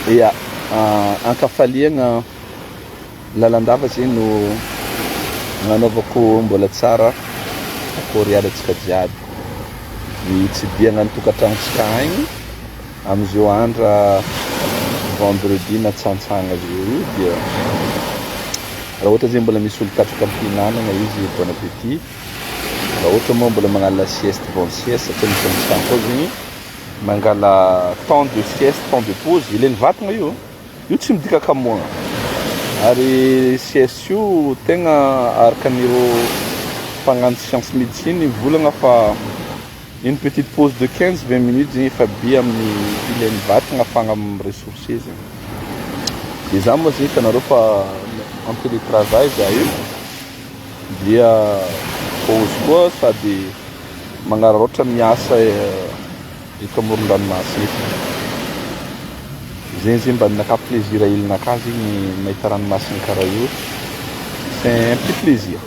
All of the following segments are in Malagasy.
Ia, ankafaliagna lalandava zegny no nanaovako mbola tsara akory alantsika jiaby. Ny tsidiagna ny tokantranotsika agny amizao andra vendredi na tsantsagna zio dia raha ohatra zegny mbola misy olo katraka ampihinanana izy bon appétit. Raha ohatra moa mbola magnala sieste bon sieste satria misy amitsika koa zegny mangala temps de sieste, temps de pause, ilain'ny vatagna io tsy midika kamoagna. Ary sieste io tegna araka nireo mpagnano science médecine mivolagna fa une petite pause de 15-20 minutes zegny efa be amin'ny ilain'ny vatagna afagna ressourcer zegny. De za moa zegny hitanareo fa en télétravail za io dia pause koa sady magnararaotra miasa eto amoron-dranomasina eto. Zegny mba naka plaisir ilinaka zegny mahita ranomasina karaha io. C'est un petit plaisir.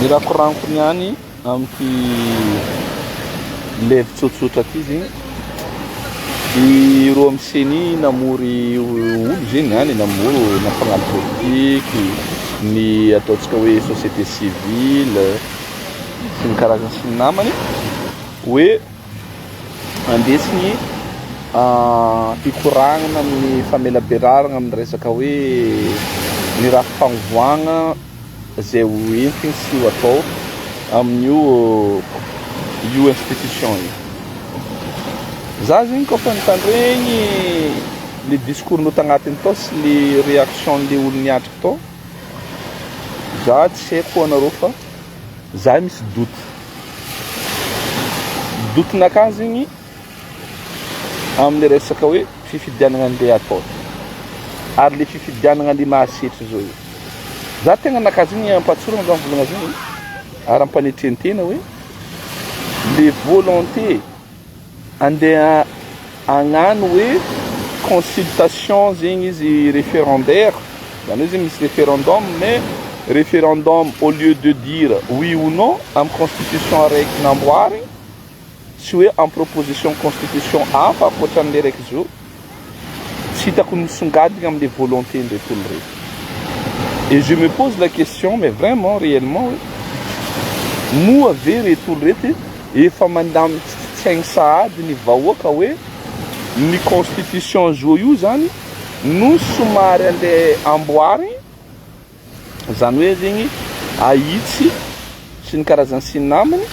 Ny raha koragniko niany amty levy tsotsotra ty zegny ireo amin'ny seni namory olo zegny niany namory nampagnano politiky ny ataontsika hoe société civile sy ny karazany sy ny namany hoe andesigny hikoragnana amin'ny famelaberarana amin'ny resaka hoe ny raha fagnovoagna zay hoentigny sy ho atao amin'io institution io. Za zegny kofa nitandregny le discours nao tagnatiny tao sy le réaction le olo niatriky tao, za tsy haiko anareo fa za misy dotinaka zegny amin'ny resaka hoe fifidianana andeha atao ary le fifidianana le mahasetry zao io. Za tegna nakazegny ampatsorana za mivolagna zegny ary ampanetrenitena hoe le volonté andeha agnano hoe consultation zegny izy référendaire, zany hoe zegny misy référendum, mais référendum au lieu de dire oui ou non am constitution araiky namboary sy hoe en proposition constitution hafa akoatran'le raiky zao tsy hitako misongadina amin'le volonté ndraiky olo reky. Et je me pose la question, mais vraiment réellement moa ve reto olo rety efa mandamy tsaigny sahady ny vahoaka hoe ny constitution zao io zany no somary andeha amboary, zany hoe zegny ahitsy sy ny karazany sy ny namany,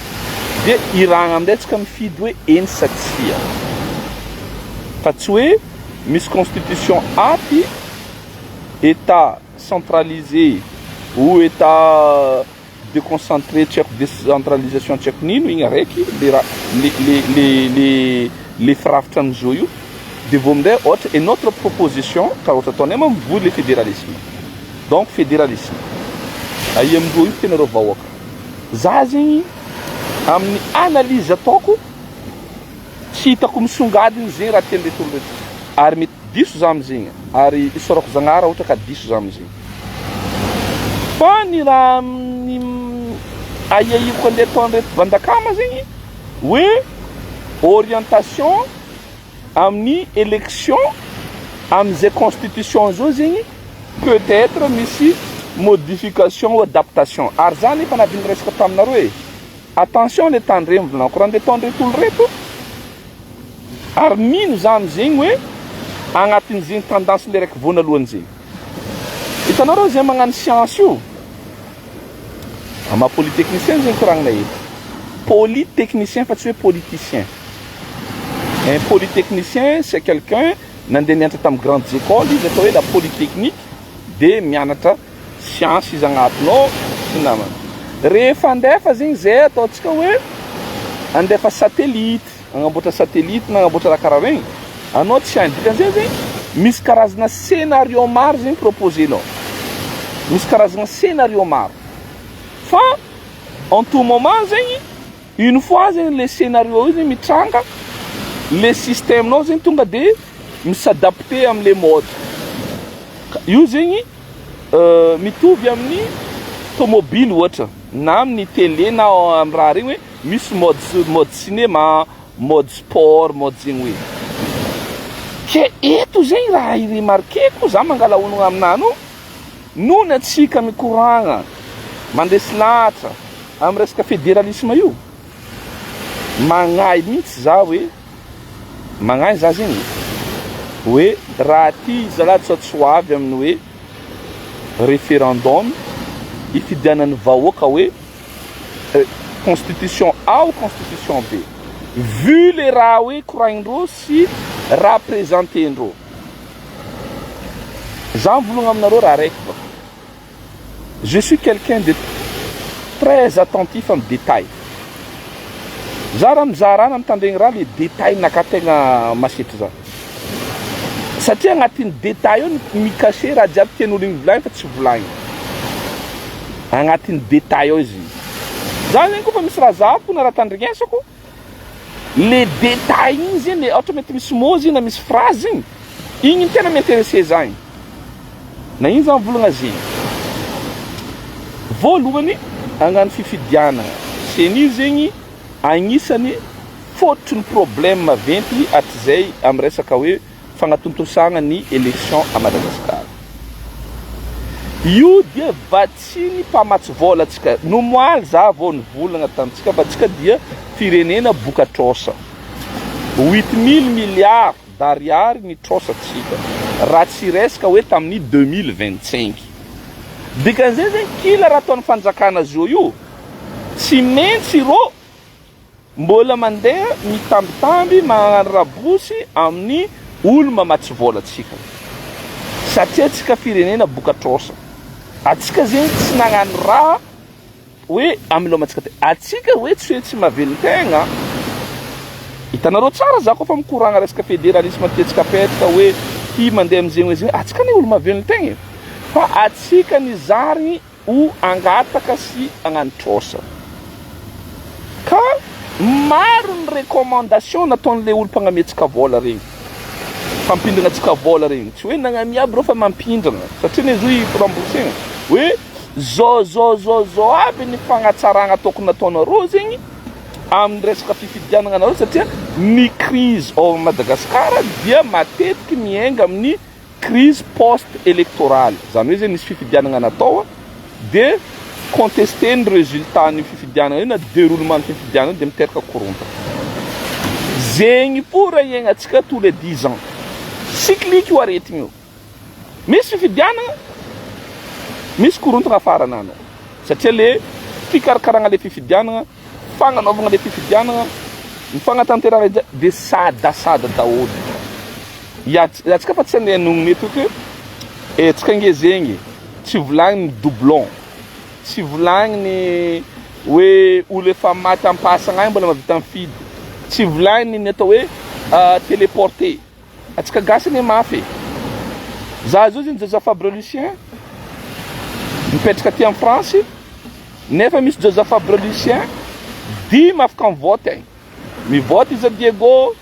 de iragna amin'izay tsika mifidy hoe eny satsia fa tsy hoe misy constitution aty état centralisé ou état déconcentré tchèque décentralisation tchèque nino igny araiky le firafitra amizao io de vao amin'izay ohatra et notre proposition ka ohatra ataonay ma mivory le fédéralisme, donc fédéralisme aia amindreo io tena reo vahoaka. Za zegny amin'ny analyse ataoko tsy hitako misongadiny zegny raha teny reto olo reto ary mety diso za amizegny ary isorako zagnara ohatra ka diso za amizegny fa ny raha aiaiko andeha atao reto vandakama zegny hoe orientation amin'ny élection amizay constitution zao zegny peut-être misy modification ou adaptation. Ary zany efa naviny resaka taminareo hoe attention le tendre mivolanako raha andeha tendre reto olo reto ary mino za amizegny hoe agnatin'izegny tendance le raiky voanalohany zegny. Hitanareo zay magnano science io ama polytechnicien zegny koragnina eto, polytechnicien fa tsy hoe politicien. Un polytechnicien c'est quelqu'un nandeha nianatra tamin'ny grandes écoles izy atao hoe la polytechnique de mianatra science izy agnatinao sy namany. Rehefa andefa zegny zay ataontsika hoe andefa satellite, agnamboatra satellite na agnamboatra raha karaha regny, anao tsy hainy dikan'izay zegny misy karazana scénario maro zegny proposenao, misy karazana scénario maro fa en tout moment zegny une fois zegny le scénario io zegny mitranga le système nao zegny tonga de misadapte am'le mode io zegny mitovy amin'ny tomobile ohatra na amin'ny télé na amin'ny raha regny hoe misy mode cinéma, mode sport, mode zegny hoe Ke eto zegny raha i-remarqueko za mangala ologno aminano nohony atsika mikoragna mandesy lahatra amin'ny resaka fédéralisme io magnahy mihitsy za hoe magnahy za zegny hoe raha ty zalahy tsy ho avy amin'ny hoe référendum ifidianan'ny vahoaka hoe constitution A ou constitution B vu les raha hoe koragnindreo sy raha présenté-ndreo za mivolagna aminareo raha raiky fa je suis quelqu'un de très attentif amin'ny détail za raha mizaha raha na mitandregny raha le détail nakategna masetry za satria agnatin'ny détail io mikashe raha jiaby tian'olo igny volagny fa tsy volagny agnatin'ny détail ao izy za zegny kofa misy raha zahako na raha tandrinesako le détail igny zegny le ohatra mety misy mot zegny na misy phrase igny igny tena m'intéressé za igny na igny za mivolagna zegny voalohany agnano fifidianana senio zegny agnisan'ny fototry ny problème maventy hatrizay amin'ny resaka hoe fagnatontosagna ny élection à Madagascar io dia vatsiny mpamatsy vola atsika nomoaly za vao nivolagna tamintsika fa atsika dia firenena bokatrosa 8 000 milliards d'ariary nitrosa atsika raha tsy resaka hoe tamin'ny 2025 dikan'izay zegny kila raha ataon'ny fanjakana zao io tsy maintsy ro mbola mandeha mitambitamby magnano rabosy amin'ny olo mamatsy vola atsika satria atsika firenena bokatrosa atsika zegny tsy nagnano raha hoe amilomantsika te atsika hoe tsy hoe tsy mahavelon-tegna hitanareo tsara za kofa mikoragna resaka fédéralisme tiatsika petraka hoe ty mandeha am'zegny hoe zegny atsika ne olo mahavelon-tegna fa atsika nizarigny ho angataka sy agnano trosa ka maro ny recommandation nataon'le olo mpagnametsika vola regny fampindrana atsika vola regny tsy hoe nagnamiaby reo fa mampindrana satria ne zo remboursegna hoe zao aby ny fagnatsaragna tokony nataonareo zegny amin'ny resaka fifidianana anareo satria ny crise ao Madagasikara dia matetiky miainga amin'ny crise post électorale zany hoe zegny nisy fifidianana natao de contester ny résultat ny fifidianana io na déroulement ny fifidianana io de miteraka korontana zegny pour iaignatsika tous les 10 ans cyclique io aretigny io misy fifidianana misy korontana afaranana satria le fikarakaragna le fifidianana fagnanaovagna le fifidianana ny fagnatanterana de sadasada daholo atsika fa tsy andeha nogny mety hoe tsika nge zegny tsy volagny ny doublon tsy volagny ny hoe olo efa maty ampasagna agny mbola mavita mifidy tsy volagny ny atao hoe téléporté atsika gasy ny mafy za zao zegny Joseph Fabre Lucien mipetraka aty amin'ny France nefa misy Joseph Fabre Lucien dimy afaka mivoty agny mivoty izy a Diego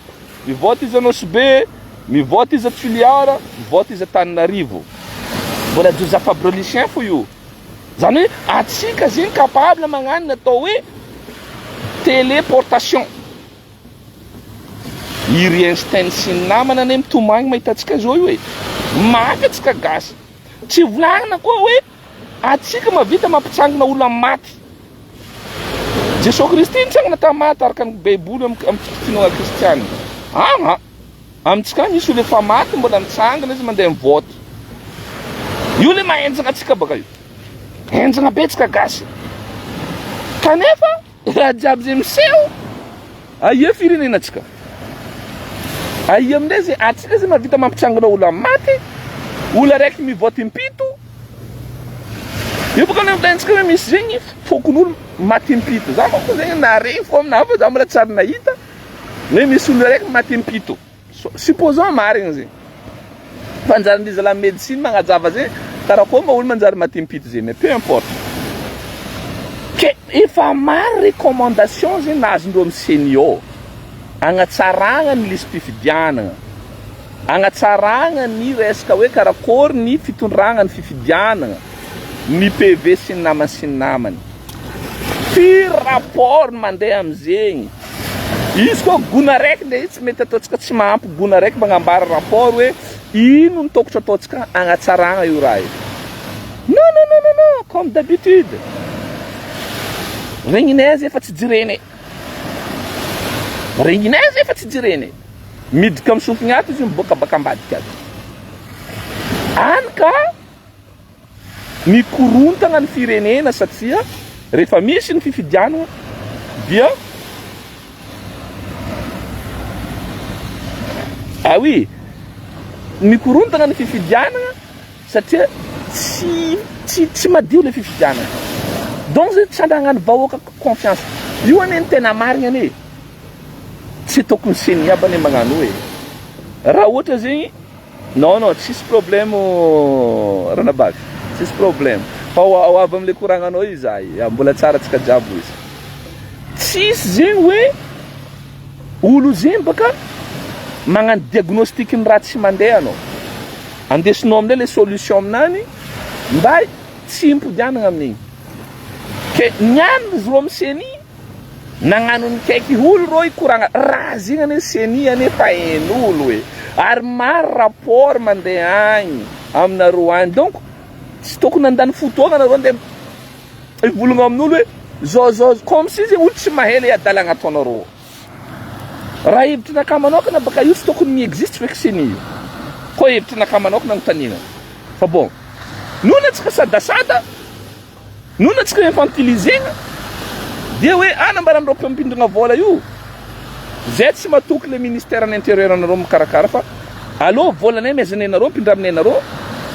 mivoty izy a Nosbe mivoty izy a Tuliara mivoty izy a Tananarivo mbola Joseph Fabre Lucien fo io zany hoe atsika zegny capable magnano natao hoe téléportation Iry Einstein sy ny namana ane mitomagny mahita atsika zao io hoe mafy atsika gasy tsy volagna koa hoe atsika mavita mampitsangana olo amin'ny maty Jesosy Kristy nitsangana tamaty araka ny baiboly amin'ny finoana kristiana amitsika misy olo efa maty mbola mitsangana izy mandeha mivoty io le mahenjagna atsika baka io henjagna be atsika gasy kanefa raha jiaby zay miseho aia firenena atsika aia amin'izay zay atsika zay mavita mampitsangana olo amin'ny maty olo araiky mivoty impito io boka namitantsika hoe misy zegny fokon'olo maty impito za moko zegny naregny fo aminahy fa za mbola tsary nahita hoe misy olo araiky maty impito supposons marigny zegny fa anjaran'izy la médecine magnajava zegny karakoa mba olo manjary maty impito zegny mais peu importe ke efa maro recommandation zegny nazondreo amin'ny senior agnatsaragna ny lisy fifidianana agnatsaragna ny resaka hoe karakory ny fitondragna ny fifidianana ny PV sy ny namany sy ny namany fi rapport mandeha am'zegny Izy koa gona raiky le tsy mety ataontsika tsy mahampy gona raiky magnambara rapport hoe ino ny tokotro ataontsika hanatsarana io raha io. Non, comme d'habitude. Regninay efa tsy jireny. Regninay efa tsy jireny. Midika amin'ny sofiny ato izy miboaka baka ambadika ato. Any ka mikorontana ny firenena satria rehefa misy ny fifidianana dia oui, mikorontana ny fifidianana satria tsy madio le fifidianana. Donc zay tsy andragnany vahoaka confiance. Io ane ny tena marina ane. Tsy tokony seny aby ane magnano hoe. Raha ohatra zegny, non, tsisy problème Ranabavy. Tsisy problème. Fa ho avy am'le koragnanao io zahay, mbola tsara tsika jiaby izy. Tsisy zegny hoe olo zegny baka magnano diagnostic ny raha tsy mandeha anao. Andesinao amin'ilay le solution aminany mba tsy impodianana amin'igny. Ke niany izy ro amin'ny seny nagnano ny kaiky olo ro ikoragna raha zegny ane seny ane fa hain'olo hoe ary maro rapport mandeha agny aminareo agny. Donc tsy tokony andany fotoana nareo andeha ivolagna amin'olo hoe zao comme si zegny olo tsy mahela adala agnatonareo. Raha hevitry naka manokana baka io tsy tokony mi-existe feky seny io. Koa hevitry naka manokana agnotanina. Fa bon, nono antsika sadasada, nono antsika infantilisegna, dia hoe anambaranareo mpampindrina vola io. Zay tsy matoky le ministère de l'intérieur anareo mikarakara fa allo volanay mezanenareo mpindraminenareo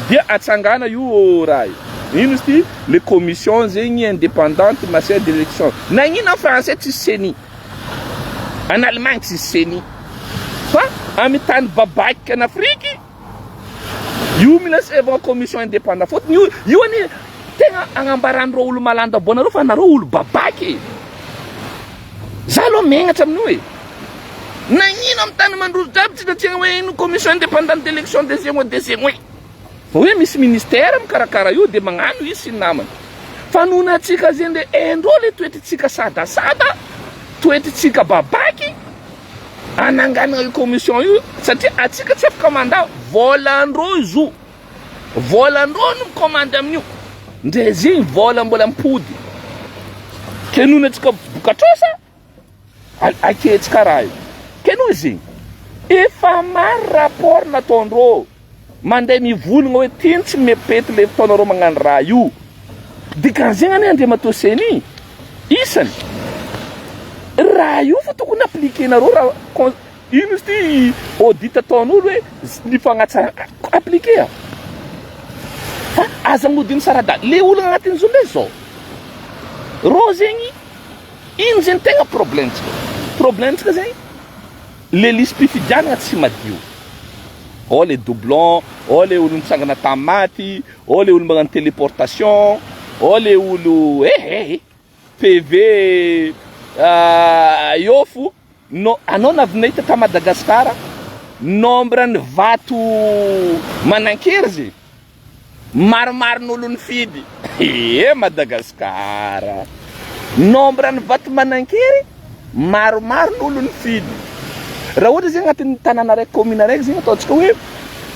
dia atsangana io raha io. Ino izy ty? Le commission zegny indépendante matière d'élection. Nagnina en français tsisy seny. En Allemagne tsisy seny. Fa amin'ny tany babaika en Afrique io mila seva commission indépendante. Fotony io ane tegna agnambaran'ireo olo malanda bonareo fa nareo olo babaky. Za aloha megnatra amin'io hoe nagnino amin'ny tany mandroso jiaby tsy tiana hoe ino commission indépendante d'élection deuxième hoe hoe misy ministère mikarakara io dia magnano izy sy ny namany. Fa noho atsika zegny le endreo le toetritsika sadasada, toetritsika babaky ananganana io commission io satria atsika tsy afaka manda volandreo izo. Volandreo no micommande amin'io. Ndre zegny vola mbola mpody. Ke noho atsika bokatrosa aketsika raha io. Ke noho zegny efa maro rapport nataondreo mandeha mivolagna hoe tiny tsy mepety le fotoanareo magnano raha io. Dikan'zegny ane andre matao seny isany raha io fa tokony appliquenareo raha ino izy ty audit ataon'olo hoe ny fagnatsara appliquer. Fa aza modiny sarada le olona agnatin'izao le zao ro zegny ino zegny tegna problemtsika zegny le lisy mpifidianana tsy madio. O le doublon, o le olo mitsangana tamaty, o le olo magnano téléportation, o le olo PV iofo no anao navinay ta Madagasikara nombre ny vato manankery zegny maromaro n'olo ny fidy. Madagasikara nombre ny vato manankery maromaro n'olo ny fidy. Raha ohatra zegny agnatin'ny tanàna raiky commune raiky zegny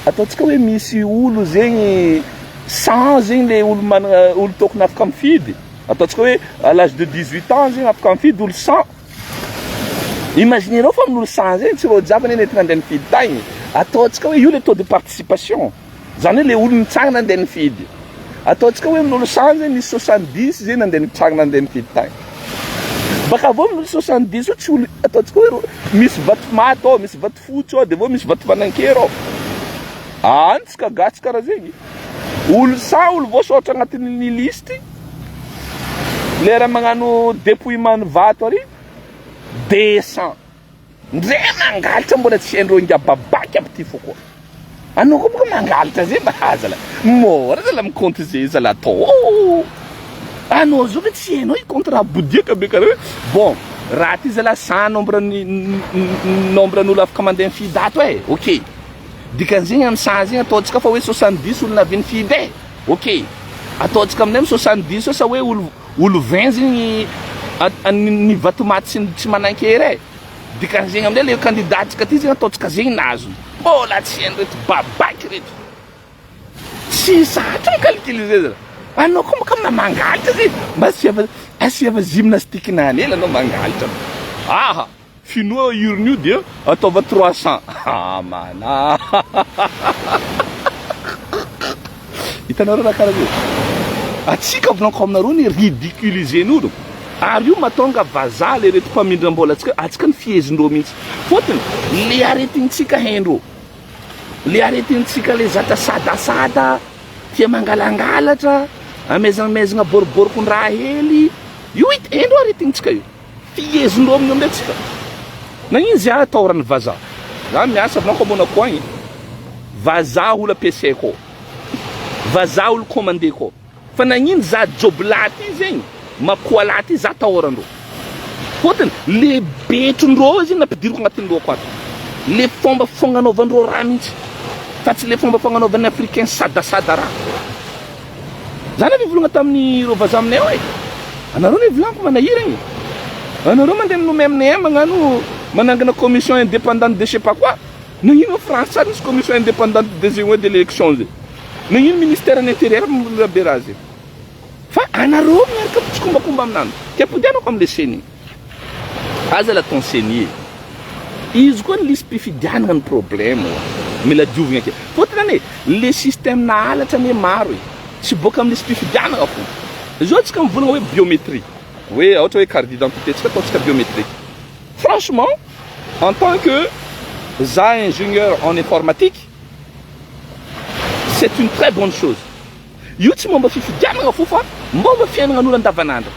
ataontsika hoe misy olo zegny 100 zegny le olo tokony afaka mifidy. Ataontsika hoe à l'âge de 18 ans zegny afaka mifidy olo 100. Imaginez-reo fa amin'olo 100 zegny tsy rô jiaby ane nentina andeha nifidy tagny. Ataontsika hoe io le taux de participation. Zany hoe le olo nitsangana andeha nifidy. Ataontsika hoe amin'olo 100 zegny misy 70 zegny andeha nitsangana andeha nifidy tagny. Baka avao amin'olo 70 io tsy olo ataontsika hoe misy vato maty ao, misy vato fotsy ao, dia avao misy vato manankery ao. Antsika gatsy karaha zegny. Olo 100 olo voasoratra agnatin'ny listy. Lera magnano dépouillement vato ary 200. Ndre mangalatra mbola tsy haindreo inga babaky aby ty fokoa. Anao koa boka mangalatra zay mba hazala. Mora zala mikonty zay zala atao. Anao zao tsy hainao i contrat bodiaka be karaha hoe bon raha ty zala 100 nombre n'olo afaka mandeha mifidy ato e. Ok. Dikan'zegny amin'ny 100 zegny ataontsika fa hoe 70 olo navy nifidy e. Ok. Ataontsika aminay 70 sa hoe olo 20 zegny ny vato maty tsy manankery e. dikan'zegny amin'ilay le candidatsika ty zegny ataontsika zegny nazo mbola tsy hainy reto babaky reto tsy zatra calculiser zany anao koa maka mangalitra zay mba asiava gymnastique nany ela anao mangalitra aha finoa urne io dia ataova 300 mana hitanareo raha karaha io atsika volanko aminareo ny ridiculisen'olo ary io mahatonga vazaha le reto mpamindram-bola atsika ny fiezindreo mihitsy fotony le aretintsika haindreo le aretintsika le zatra sadasada tia mangalangalatra amezanamezana boriborikon-draha hely io hita haindreo aretintsika io fiezindreo amin'ny amindray tsika nagnino zay ataorany vazaha za miasa volanko amona koa agny vazaha olo ampiasaiko vazaha olo commandeko fa nagnino za job laty zegny makoa laty za taorandreo fotony le betrondreo zegny nampidiriko agnatin'reo ko ato le fomba fagnanaovandreo raha mihitsy fa tsy le fomba fagnanaovan'ny africain sadasada raha zany vivolagna tamin'ny reo vazaha aminay hoe anareo ny volaniko manahira igny anareo mandeha minome aminay magnano manangana commission indépendante de je sais pas quoi nagnino France misy commission indépendante des unions de l'élection zay nagnino ministère de l'intérieur be raha zay fa anareo miaraka pitsokombakomba aminany tiapodianako am'le seni aza la ton senier izy koa ny lisy mpifidianana ny problème mila diovigna ake fotony ane le système nahalatra ane maro e tsy boka amin'ny lisy mpifidianana fo zao tsika mivolagna hoe biométrie hoe ohatra hoe carte d'identité tsika ataontsika biométrique franchement en tant que za ingénieur en informatique c'est une très bonne chose io tsy momba fifidianana fo fa momba fiainagnan'olo andavanandro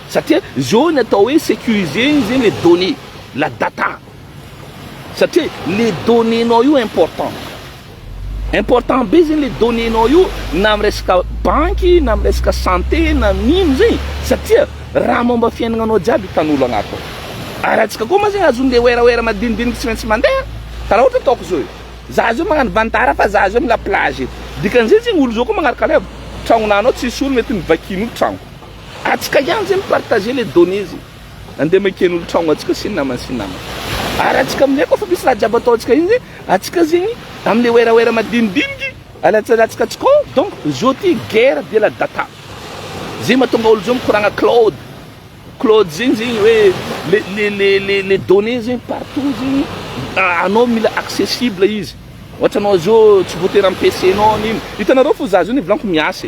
satria zao ny atao hoe sécuriser zegny les données la data satria les données nao io important be zegny les données nao io na amin'ny resaka banky na amin'ny resaka santé na nino zegny satria raha momba fiainagnanao jiaby hitan'olo agnato ary atsika koa ma zegny azon'le oeraoera madinidiniky tsy maintsy mandeha karaha ohatra ataoko zao za zao magnano vantara fa za zao mila plage eto dikan'izay zegny olo zao koa magnaraka lay tragnonanao tsisy olo mety mivakin'olo tragno atsika ihany zegny partager les données zegny andeha maken'olo tragno atsika sy namana ary atsika aminay koa fa misy raha jiaby ataontsika igny zegny atsika zegny am'le oeraoera madinidiniky alatsika atsika donc zao ty guerre de la data zay mahatonga olo zao mikoragna Claude zegny zegny hoe les données zegny partout zegny anao mila accessible izy ohatra anao zao tsy voatery amin'ny PC-nao nino hitanareo fo za zao ny volaniko miasa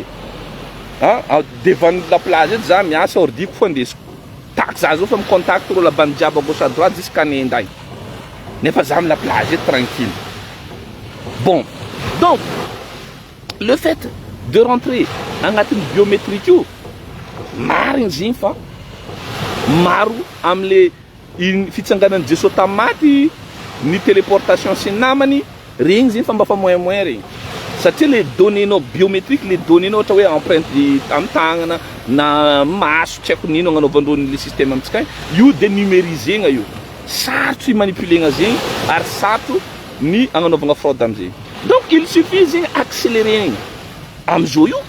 devant la plage eto za miasa ordiko fo andesiko taky za zao fa micontact reo labany jiaby à gauche à droite jusqu'à nendagny nefa za la plage eto tranquille bon donc le fait de rentrer agnatin'ny biométrique io marigny zegny fa maro am'le fitsanganan'ny jeso tamaty ny téléportation sy namany regny zegny fa mba fa moyen regny satria le données nao biométrique le données nao ohatra hoe empreinte amin'ny tagnana na maso tsy haiko nino agnanaovandreo le système amitsika io dénumérisegna io sarotry manipulegna zegny ary sarotro ny agnanaovagna fraude am'zegny donc il suffit zegny accéléré am'zao io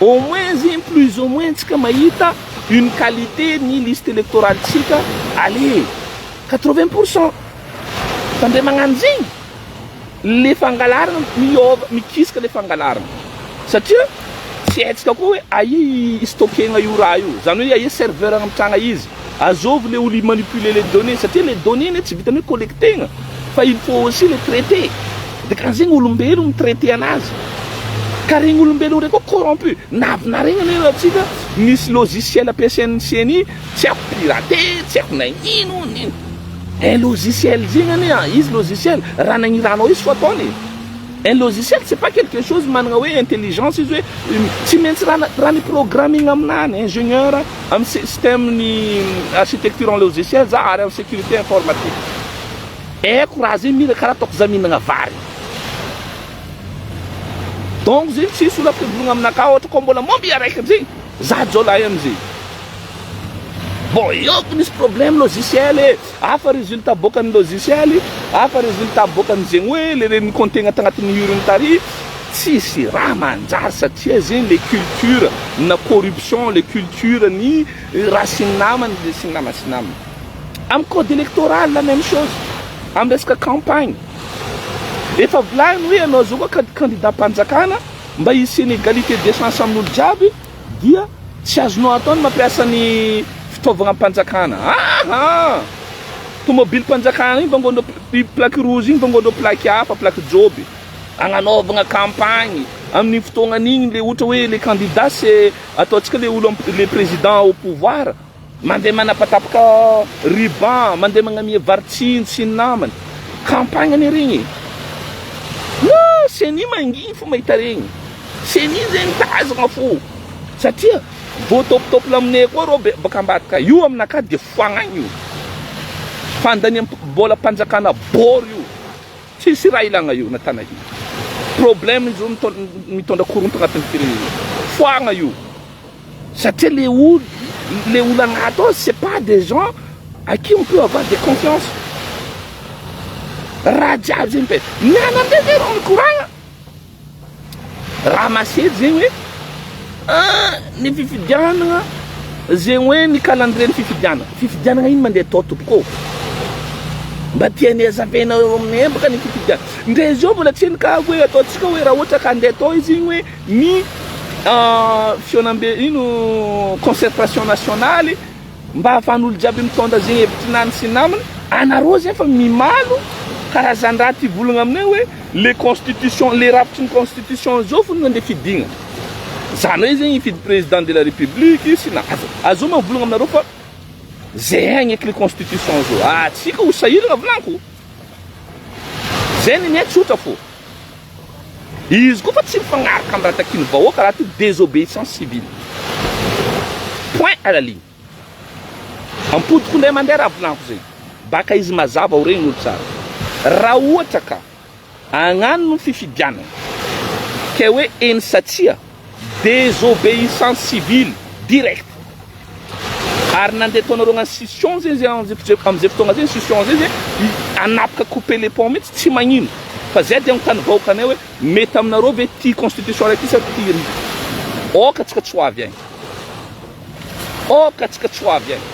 au moins zegny plus ou moins tsika mahita une qualité ni liste électorale tsika allez 80% fandray magnano zegny le fangalarana mikisaka le fangalarana satria tsy haitsika koa hoe aia stockegna io raha io zany hoe aia serveur agnapitragna izy azovy le olo manipuler les données satria les données ne tsy vitany hoe collectegna fa il faut aussi les traiter dikan'zegny olombelo mitraité anazy ka regny olombelo rey koa corrompu navinarena ane atsika misy logiciel ampiasain'ny seny tsy haiko piraté tsy haiko nagnino nino un logiciel zegny ane izy logiciel raha nagniranao izy fo ataony un logiciel c'est pas quelque chose managna hoe intelligence izy hoe tsy maintsy raha ny programming aminany ingénieur amin'ny système ny architecture en logiciel za ary amin'ny sécurité informatique haiko raha zegny mila karaha ataoko za mihinagna vary donc zegny tsisy olo ampivolagna aminaka ohatra koa mbola momby araiky am'zegny za jolahy am'zay bon eo misy problème logiciel afa résultat bokan'ny logiciel afa résultat bokan'zegny hoe le reny comptegna tagnatin'ny urine tary tsisy raha manjary satria zegny le culture na corruption le culture ny raha sy namany le sy namany Am code électoral la même chose. Am resaka campagne. Efa volagny hoe anao zao koa candidat mpanjakana mba hisy égalité des chances amin'olo jiaby dia tsy azonao atao ny mampiasa ny fitaovagna mpanjakana. Tomobily mpanjakana igny vangonao plaque rouge igny vangonao plaque hafa plaque joby agnanaovagna campagne amin'ny fotoagnan'igny le ohatra hoe le candidat c'est ataontsika le olo le président au pouvoir mandeha manapatapaka ruban mandeha magnamia varitsiny sy ny namany campagne any regny no c'est ni manginy fo mahita regny c'est ni zegny tazagna fo satria voatopitopy laminay koa rô baka ambadika io aminakahy de foagnany io fandania mbola mpanjakana bory io tsisy raha ilagna io natana io problème izy mitondra koronto agnatin'ny firenena foagna io satria le olo agnaty ao c'est pas des gens à qui on peut avoir des confiance raha jiaby zegny pe mianandre zay rô mikoragna raha masety zegny hoe ny fifidianana zegny hoe ny calendrier ny fifidianana iny mandeha atao tompoko mba tiany azavena aminay baka ny fifidiana ndre zao mbola tsy ka hoe ataontsika hoe raha ohatra ka andeha atao izy igny hoe ny fionambe ino concertation nationale mba ahafahan'olo jiaby mitondra zegny hevitrinany sy namany anareo zegny fa mimalo karazan-draha ty volagna aminay hoe les constitutions les rapitry ny constitution zao fo nandeha fidigna zany hoe zegny ifidy président de la république sy na azo mavolagna aminareo fa zegny eky le constitution zao atsika ho sahiragna volaniko zegny ny tsotra fo izy koa fa tsy mifagnaraka amin'ny raha takiny vahoaka raha ty désobéissance civile point à la ligne ampodiko ndray mandeha raha volaniko zegny baka izy mazava ho regny olo tsara raha ohatra ka agnano ny fifidianana ke hoe eny satria désobéissance civile direct ary nandeha taonareo agna session zegny amizay fotoagna zegny session zegny zegny anapaka couper les ponts mihitsy tsy magnino fa zay dia mitany vahoaka anay hoe mety aminareo ve ty constitution raiky sa ty oka tsika tsy ho avy agny oka tsika tsy ho avy agny